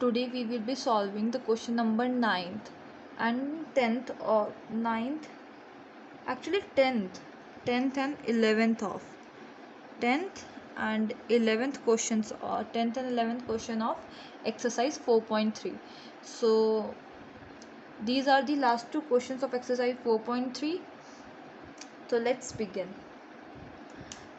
today we will be solving the question number 9th and 10th or 9th, actually 10th and 11th of 10th and 11th questions, or 10th and 11th question of exercise 4.3. So these are the last two questions of exercise 4.3. So let's begin.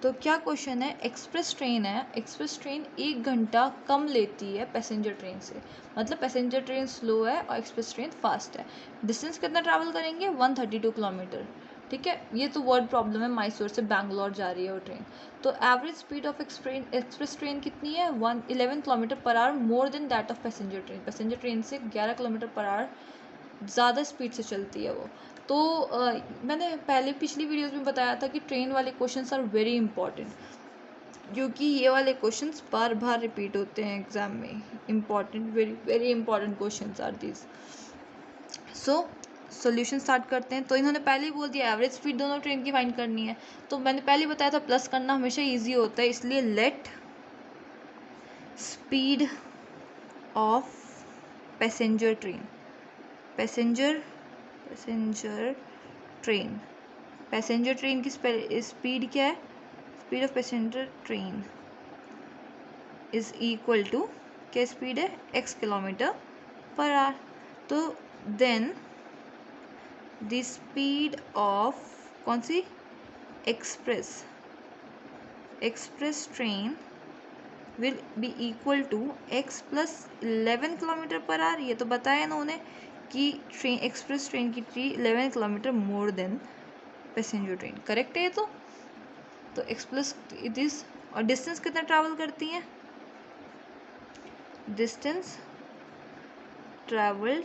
तो क्या question है, express train है, express train 1 घंटा कम लेती है passenger train से, मतलब passenger train slow है और एक्सप्रेस ट्रेन फास्ट है। डिस्टेंस कितना ट्रैवल करेंगे, 132 किलोमीटर। ठीक है, ये तो वर्ड प्रॉब्लम है, मैसूर से बैंगलोर जा रही है वो ट्रेन। तो average speed of express train कितनी है, 11 kilometre per our more than that of passenger train. Passenger train से 11 किलोमीटर पर आवर ज़्यादा स्पीड से चलती है वो। तो मैंने पहले पिछली वीडियोस में बताया था कि ट्रेन वाले क्वेश्चंस आर वेरी इंपॉर्टेंट, क्योंकि ये वाले क्वेश्चंस बार बार रिपीट होते हैं एग्जाम में। Important, very very important questions are this. So solution start करते हैं। तो इन्होंने पहले ही बोल दिया एवरेज स्पीड दोनों ट्रेन की फाइंड करनी है। तो मैंने पहले बताया था प्लस करना हमेशा ईजी होता है, इसलिए let speed of passenger train, passenger train, passenger train की स्पीड क्या है, speed of passenger train is equal to, क्या स्पीड है, x किलोमीटर पर आवर। तो देन द स्पीड ऑफ कौन सी, express train will be equal to x plus 11 kilometre per hour. ये तो बताया इन्होंने कि ट्रेन, एक्सप्रेस ट्रेन की 11 kilometre more than passenger train. Correct है ये तो एक्स प्लस इट इज। और डिस्टेंस कितना ट्रैवल करती हैं, डिस्टेंस ट्रैवल्ड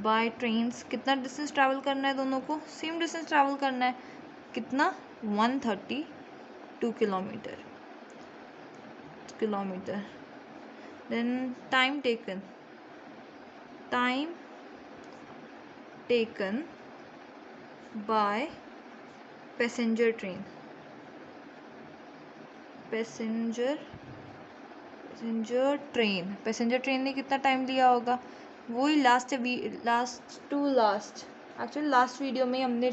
बाय ट्रेन्स, कितना डिस्टेंस ट्रैवल करना है, दोनों को सेम डिस्टेंस ट्रैवल करना है, कितना, 132 kilometre. Then time taken by passenger train, passenger train ने कितना टाइम लिया होगा, वही लास्ट एक्चुअली लास्ट वीडियो में हमने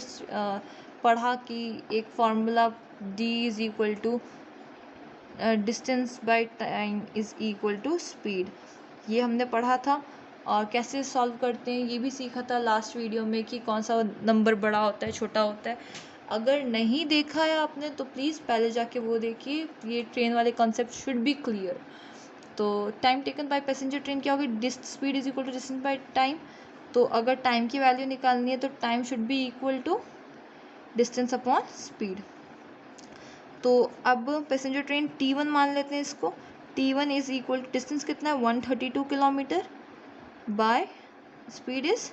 पढ़ा कि एक formula d is equal to distance by time is equal to speed, ये हमने पढ़ा था। और कैसे सॉल्व करते हैं ये भी सीखा था लास्ट वीडियो में, कि कौन सा नंबर बड़ा होता है छोटा होता है। अगर नहीं देखा है आपने तो प्लीज़ पहले जाके वो देखिए, ये ट्रेन वाले कॉन्सेप्ट शुड बी क्लियर। तो time taken by passenger train क्या होगी, speed is equal to distance by time. तो अगर टाइम की वैल्यू निकालनी है तो time should be equal to distance upon speed. तो अब पैसेंजर ट्रेन T1 मान लेते हैं इसको, T1 is equal to distance कितना है, 132 kilometre by speed is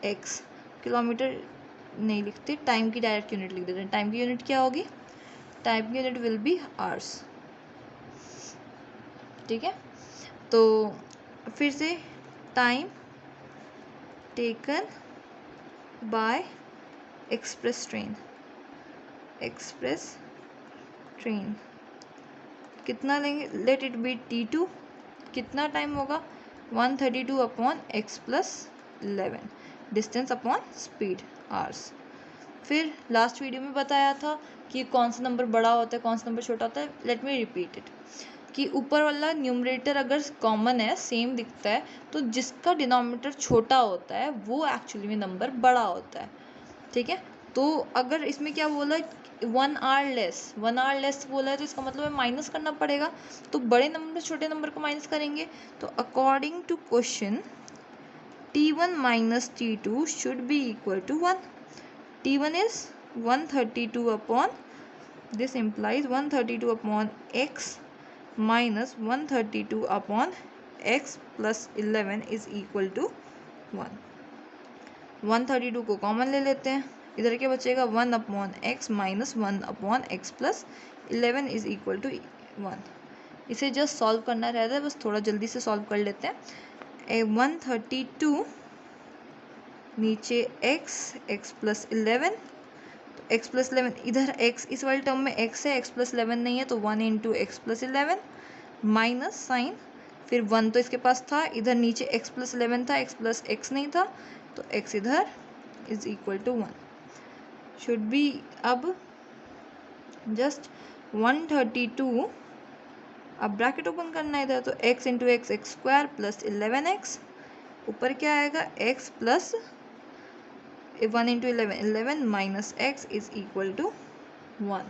x। Kilometre नहीं लिखते, टाइम की डायरेक्ट यूनिट लिख देते हैं। टाइम की यूनिट क्या होगी, टाइम की यूनिट विल बी आवर्स। ठीक है, तो फिर से time taken bye express train कितना लेंगे, लेट इट बी T2, कितना टाइम होगा, 132 upon x plus 11, distance upon speed hours. फिर लास्ट वीडियो में बताया था कि कौन सा नंबर बड़ा होता है कौन सा नंबर छोटा होता है। लेट मी रिपीट इट, कि ऊपर वाला न्यूमरेटर अगर कॉमन है, सेम दिखता है, तो जिसका डिनोमिनेटर छोटा होता है वो एक्चुअली में नंबर बड़ा होता है। ठीक है, तो अगर इसमें क्या बोला, 1 आवर लेस बोला है, तो इसका मतलब है माइनस करना पड़ेगा। तो बड़े नंबर छोटे नंबर को माइनस करेंगे। तो according to question T1 minus T2 should be equal to 1। T1 is 132 upon, this implies 132 upon x minus 132 upon x plus 11 is equal to 1। 132 को कॉमन ले लेते हैं, इधर क्या बचेगा, 1 upon x minus 1 upon x plus 11 is equal to 1। इसे just solve करना रहता है, बस थोड़ा जल्दी से सॉल्व कर लेते हैं। 132 नीचे x प्लस 11, तो x प्लस 11, इधर x इस वाले टर्म में x है, x प्लस 11 नहीं है, तो 1 into x plus 11 minus sign, फिर 1 तो इसके पास था, इधर नीचे x प्लस 11 था, x प्लस x नहीं था, तो x इधर is equal to 1 should be. अब जस्ट 132, अब ब्रैकेट ओपन करना है इधर, तो x into x x square plus 11x, ऊपर क्या आएगा x plus 1 into 11 minus x is equal to 1,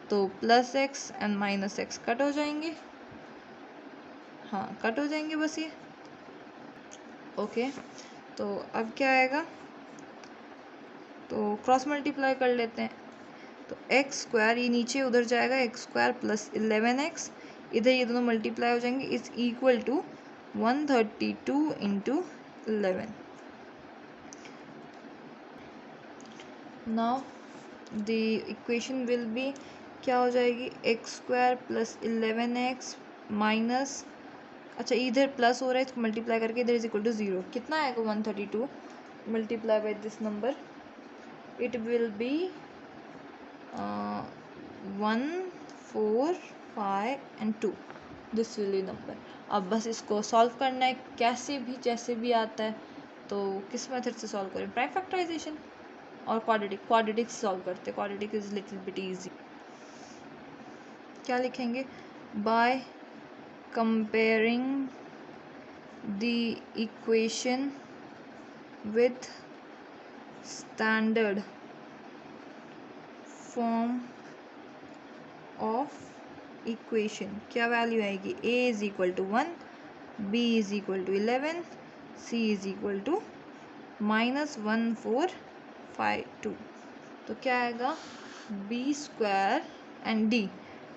तो plus x and minus x cut हो जाएंगे, हाँ कट हो जाएंगे बस ये। ओके तो अब क्या आएगा, तो क्रॉस मल्टीप्लाई कर लेते हैं, तो एक्स स्क्वायर ये नीचे उधर जाएगा, एक्स स्क्वायर प्लस 11x, इधर ये दोनों मल्टीप्लाई हो जाएंगे, is equal to 132 into 11। Now the equation will be, क्या हो जाएगी, x square plus 11x minus, अच्छा इधर प्लस हो रहा है, इसको मल्टीप्लाई करके इधर इज इक्वल टू 0, कितना आएगा 132 multiply by this number, it will be 1 4 5 and 2, this will be number. अब बस इसको सॉल्व करना है, कैसे भी जैसे भी आता है, तो किस मेथड से सॉल्व करें, प्राइम फैक्टराइजेशन और क्वाड्रेटिक सॉल्व करते हैं, quadratic is little bit easy. क्या लिखेंगे, by comparing the equation with standard form of equation, क्या वैल्यू आएगी, a is equal to 1, b is equal to 11, c is equal to minus 1 4 5 2, तो क्या आएगा b स्क्वायर एंड d,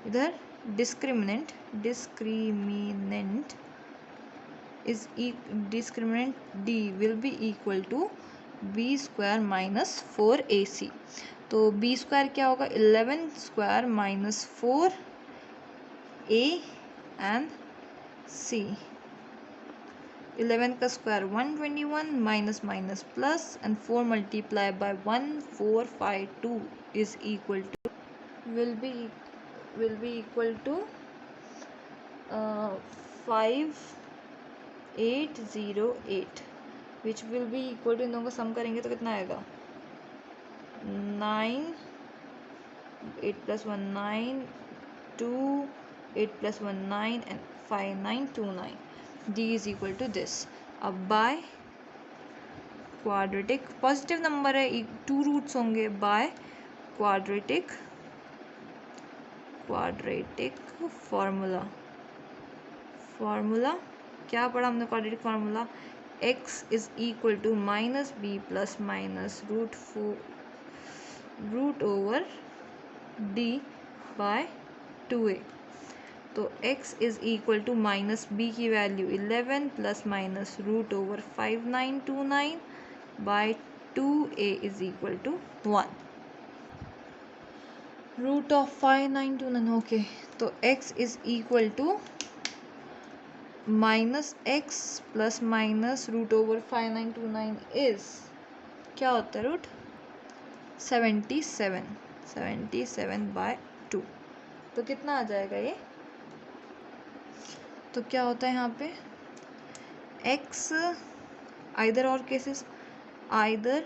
इधर discriminant d will be equal to b square minus 4ac, तो b square क्या होगा, 11 square minus 4 a and c, 11 का square 121 minus minus plus and 4 multiply by 1 4 5 2 is equal to will be equal to 5808, which will be equal to, इन दोनों का सम करेंगे तो कितना आएगा, 9 8 plus 1 9 2 8 plus 1 9 and 5 9 2 9, d is equal to this। अब by quadratic, positive number है, 2 roots होंगे, by quadratic formula क्या पढ़ा हमने, quadratic formula, x is equal to minus b plus minus root over D by 2a, तो x is equal to minus b की value 11 plus minus root over 5929 by 2a is equal to 1, root of 5929, okay, तो x is equal to minus x plus minus root over 5929 is, क्या होता है, root 77 by 2, तो कितना आ जाएगा ये, तो क्या होता है यहाँ पे x, आइदर और cases, either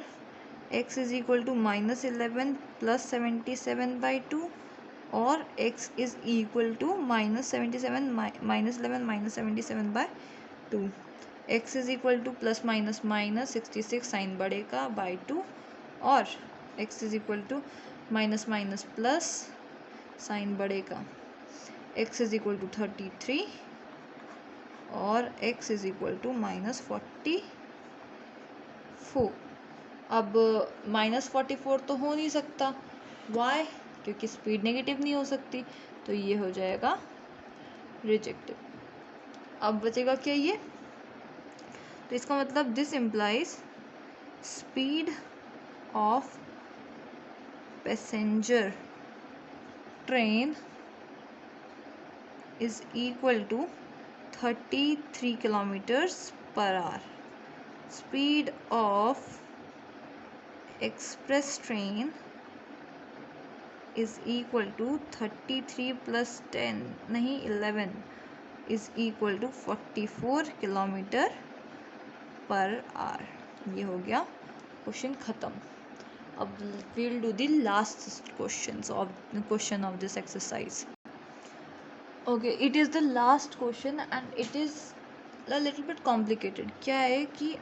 x is equal to minus 11 plus 77 by 2, और x is equal to minus 77 minus 11 minus 77 by 2, x is equal to plus minus minus 66 sign बढ़ेगा बाय 2, और x is equal to minus minus plus sign बढ़ेगा, x is equal to 33 और x is equal to minus 44। अब minus 44 तो हो नहीं सकता, Y, क्योंकि स्पीड नेगेटिव नहीं हो सकती, तो ये हो जाएगा रिजेक्टेड। अब बचेगा क्या ये, तो इसका मतलब this implies speed of passenger train is equal to 33 kilometers per hour. Speed of express train is equal to 33 plus 10 नहीं 11 is equal to 44 kilometre per hour. ये हो गया क्वेश्चन ख़त्म। अब we'll do the last question of this exercise. Okay, it is the last question and it is a little bit complicated. क्या है कि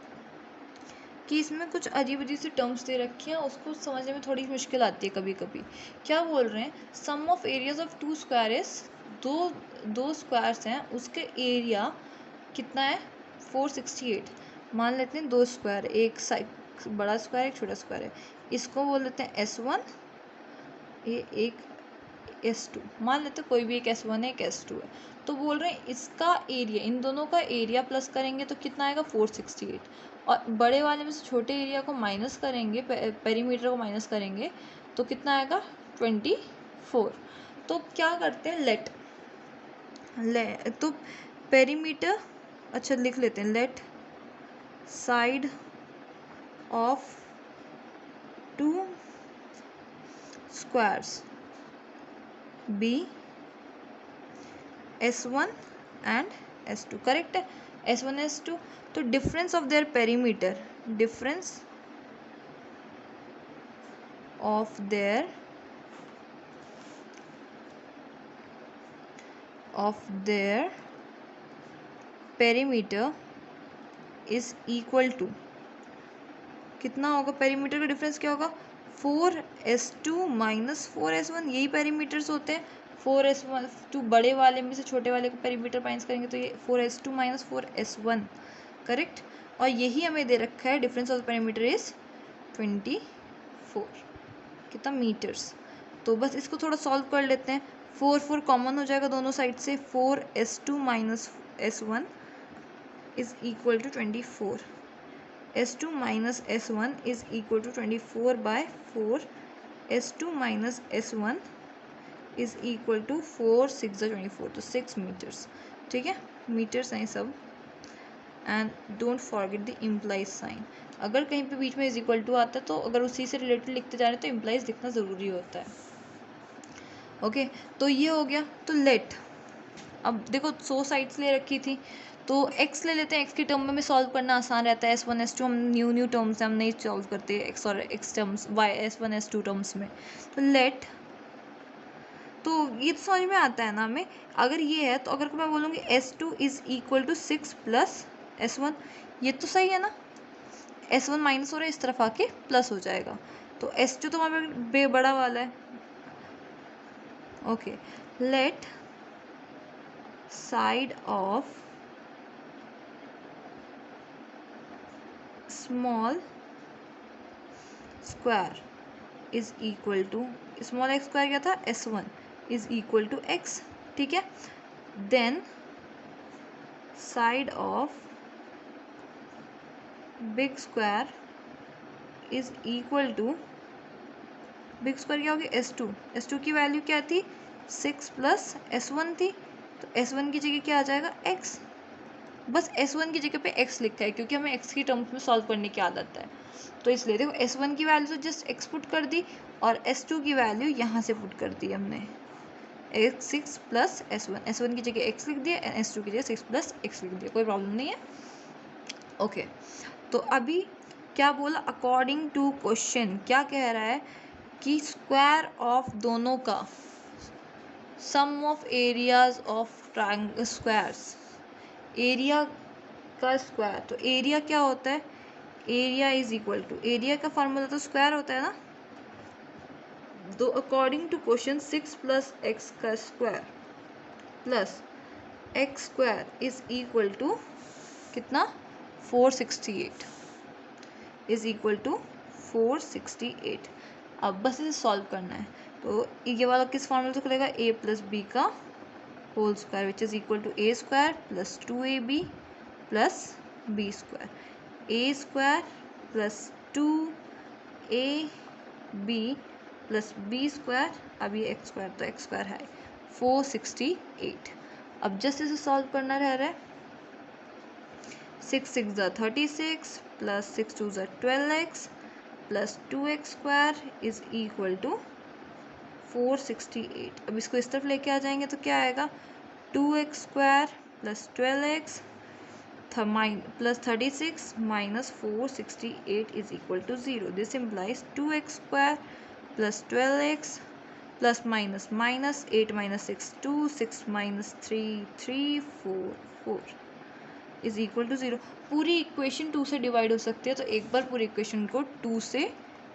इसमें कुछ अजीब अजीब सी टर्म्स दे रखी हैं, उसको समझने में थोड़ी मुश्किल आती है कभी कभी। क्या बोल रहे हैं, sum of areas of 2 square is, दो स्क्वायर्स हैं उसके एरिया कितना है 468। मान लेते हैं 2 स्क्वायर, एक साइड बड़ा स्क्वायर एक छोटा स्क्वायर है, इसको बोल लेते हैं S1, ये एक S2, मान लेते हैं कोई भी एक S1 है एक S2 है। तो बोल रहे हैं इसका एरिया, इन दोनों का एरिया प्लस करेंगे तो कितना आएगा 468, और बड़े वाले में से छोटे एरिया को माइनस करेंगे, पेरीमीटर को माइनस करेंगे तो कितना आएगा 24। तो क्या करते हैं, तो पेरीमीटर, अच्छा लिख लेते हैं, let side of 2 squares be S1 and S2, correct है, S1 S2। तो difference of their perimeter, difference of their perimeter is equal to, कितना होगा पेरीमीटर का डिफरेंस, क्या होगा 4S2 माइनस 4S1, यही पेरीमीटर्स होते हैं। 4S2 बड़े वाले में से छोटे वाले को पेरीमीटर माइनस करेंगे तो ये 4S2 माइनस 4S1, करेक्ट। और यही हमें दे रखा है, डिफरेंस ऑफ पेरीमीटर इज 24, कितना मीटर्स। तो बस इसको थोड़ा सॉल्व कर लेते हैं। 4 कॉमन हो जाएगा दोनों साइड से, 4S2 minus S1 is equal to 24, S2 minus S1 is equal to 24 by 4, S2 minus S1 is equal to 4 6 24, तो 6 मीटर्स, ठीक है, मीटर्स हैं सब। And don't forget the implies sign, अगर कहीं पे बीच में इज इक्वल टू आता है तो अगर उसी से रिलेटेड लिखते जा रहे हैं तो इम्प्लाइज लिखना ज़रूरी होता है। ओके, तो ये हो गया। तो लेट, अब देखो 100 साइड्स ले रखी थी तो x ले लेते हैं, x की टर्म में सॉल्व करना आसान रहता है। S1 S2 हम न्यू टर्म्स हैं, हम नहीं सॉल्व करते x और x terms, S1 S2 terms में। तो लेट, तो ये तो समझ में आता है ना हमें, अगर ये है तो अगर मैं बोलूँगी S2 is equal to 6 plus S1, ये तो सही है ना, S1 माइनस हो रहा है इस तरफ आके प्लस हो जाएगा, तो S2 तो हमारे बे बड़ा वाला है। Okay, let side of small square is equal to, small x square क्या था S1 is equal to x, ठीक है। Then side of big square is equal to, big square क्या होगी S2 की वैल्यू क्या थी 6 प्लस S1 थी, तो S1 की जगह क्या आ जाएगा x, बस S1 की जगह पे x लिखा है क्योंकि हमें x की टर्म्स में सॉल्व करने की आदत है। तो इसलिए देखो S1 की वैल्यू तो जस्ट x पुट कर दी और S2 की वैल्यू यहाँ से पुट कर दी हमने, x6 प्लस S1 की जगह x लिख दिया, S2 की जगह 6 प्लस x लिख दिया, कोई प्रॉब्लम नहीं है। ओके, तो अभी क्या बोला, अकॉर्डिंग टू क्वेश्चन क्या कह रहा है कि स्क्वायर ऑफ दोनों का, sum of areas of triangle squares, area का स्क्वायर, तो एरिया क्या होता है, area is equal to, area का फॉर्मूला तो स्क्वायर होता है ना, तो according to question 6 plus x का square plus x square is equal to कितना 468, इज इक्वल टू 468। अब बस इसे सॉल्व करना है, तो ये वाला किस फॉर्मूला से खुलेगा, a प्लस बी का whole square which is equal to a square plus 2ab plus b square, a square plus 2ab plus b square, अब ये x स्क्वायर तो x स्क्वायर है 468। अब जस्ट इसे सॉल्व करना रह रहा है, 6 6 ज़ा 36 प्लस 6 2 ज़ा 12x plus 2x square is equal to 468। अब इसको इस तरफ लेके आ जाएंगे तो क्या आएगा, 2x² plus 12x plus 36 minus 468 is equal to 0। This implies 2x² plus 12x plus minus minus 8 minus 6 2 6 minus 3 3 4 4 is equal to 0। पूरी इक्वेशन 2 से डिवाइड हो सकती है, तो एक बार पूरी इक्वेशन को 2 से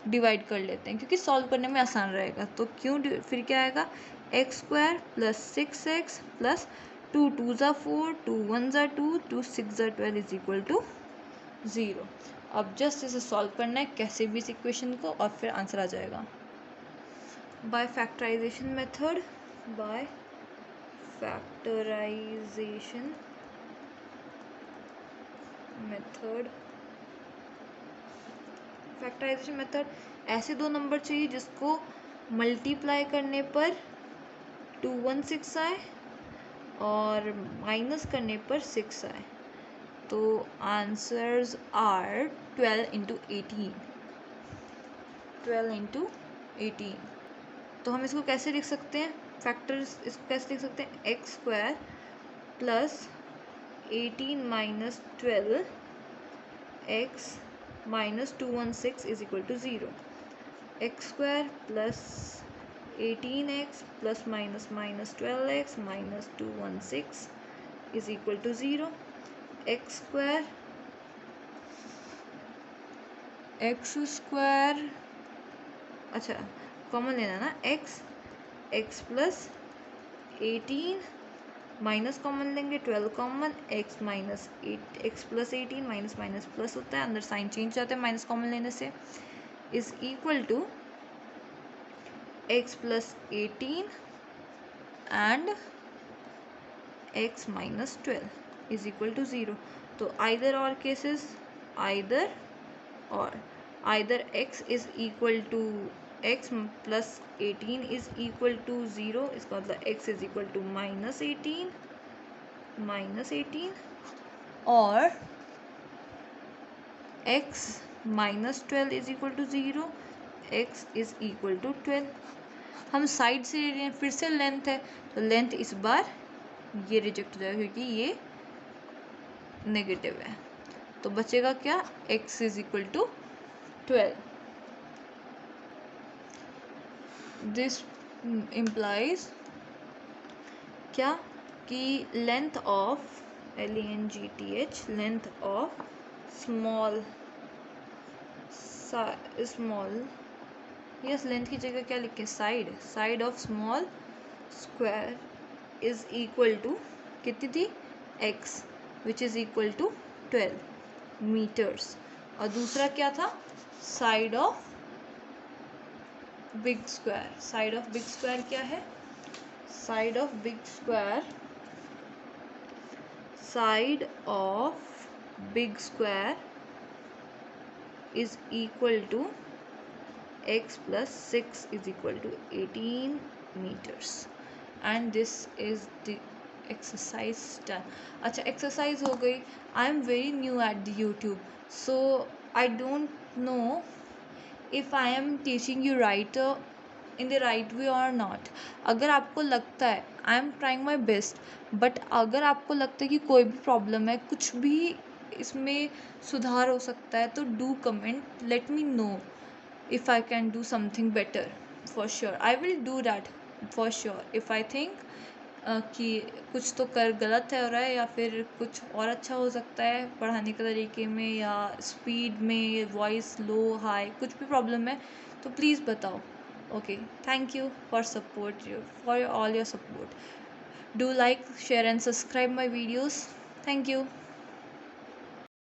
डिवाइड कर लेते हैं क्योंकि सॉल्व करने में आसान रहेगा। तो फिर क्या आएगा, x² प्लस 6x प्लस 2 2 ज़ा 4 2 1 ज़ा 2 2 6 ज़ा 12 इज इक्वल टू 0। अब जस्ट इसे सॉल्व करना है कैसे भी इस इक्वेशन को, और फिर आंसर आ जाएगा। By factorisation method, by factorisation method, factorisation method ऐसे दो नंबर चाहिए जिसको मल्टीप्लाई करने पर 216 आए और माइनस करने पर 6 आए। तो आंसर्स आर 12 इंटू 18, 12 इंटू 18। तो हम इसको कैसे लिख सकते हैं, फैक्टर्स इसको कैसे लिख सकते हैं, x² plus 18 minus 12 x minus 216 is equal to 0। x² plus 18x plus minus minus 12x minus 216 is equal to 0। x² अच्छा कॉमन लेना ना, x प्लस 18 माइनस कॉमन लेंगे 12 common, x minus 8 x plus 18 minus minus plus होता है, अंदर sign change हो जाता है माइनस कॉमन लेने से, is equal to x plus 18 and x minus 12 is equal to 0। तो आइदर और cases, either x is equal to x plus 18 is equal to 0, इसका मतलब x is equal to minus 18 और x minus 12 is equal to 0, x is equal to 12। हम side से ले रहे हैं, फिर से लेंथ है तो लेंथ इस बार ये रिजेक्ट हो जाएगा क्योंकि ये नेगेटिव है। तो बचेगा क्या, x is equal to 12। This implies क्या कि length of LENGTH length of small yes length की जगह क्या लिखे, side of small square is equal to कितनी थी, x which is equal to 12 metres. और दूसरा क्या था, side of big square. Side of big square क्या है, side of big square is equal to x plus 6 is equal to 18 meters and this is the exercise done। अच्छा exercise हो गई। I am very new at the YouTube, so I don't know if I am teaching you right in the right way or not। अगर आपको लगता है I am trying my best, but अगर आपको लगता है कि कोई भी प्रॉब्लम है, कुछ भी इसमें सुधार हो सकता है, तो do comment, let me know if I can do something better। for sure I will do that for sure if I think कि कुछ तो गलत है हो रहा है या फिर कुछ और अच्छा हो सकता है पढ़ाने के तरीके में या स्पीड में, वॉइस लो हाई, कुछ भी प्रॉब्लम है तो प्लीज़ बताओ। Okay, thank you for all your support. Do like, share and subscribe my videos. Thank you.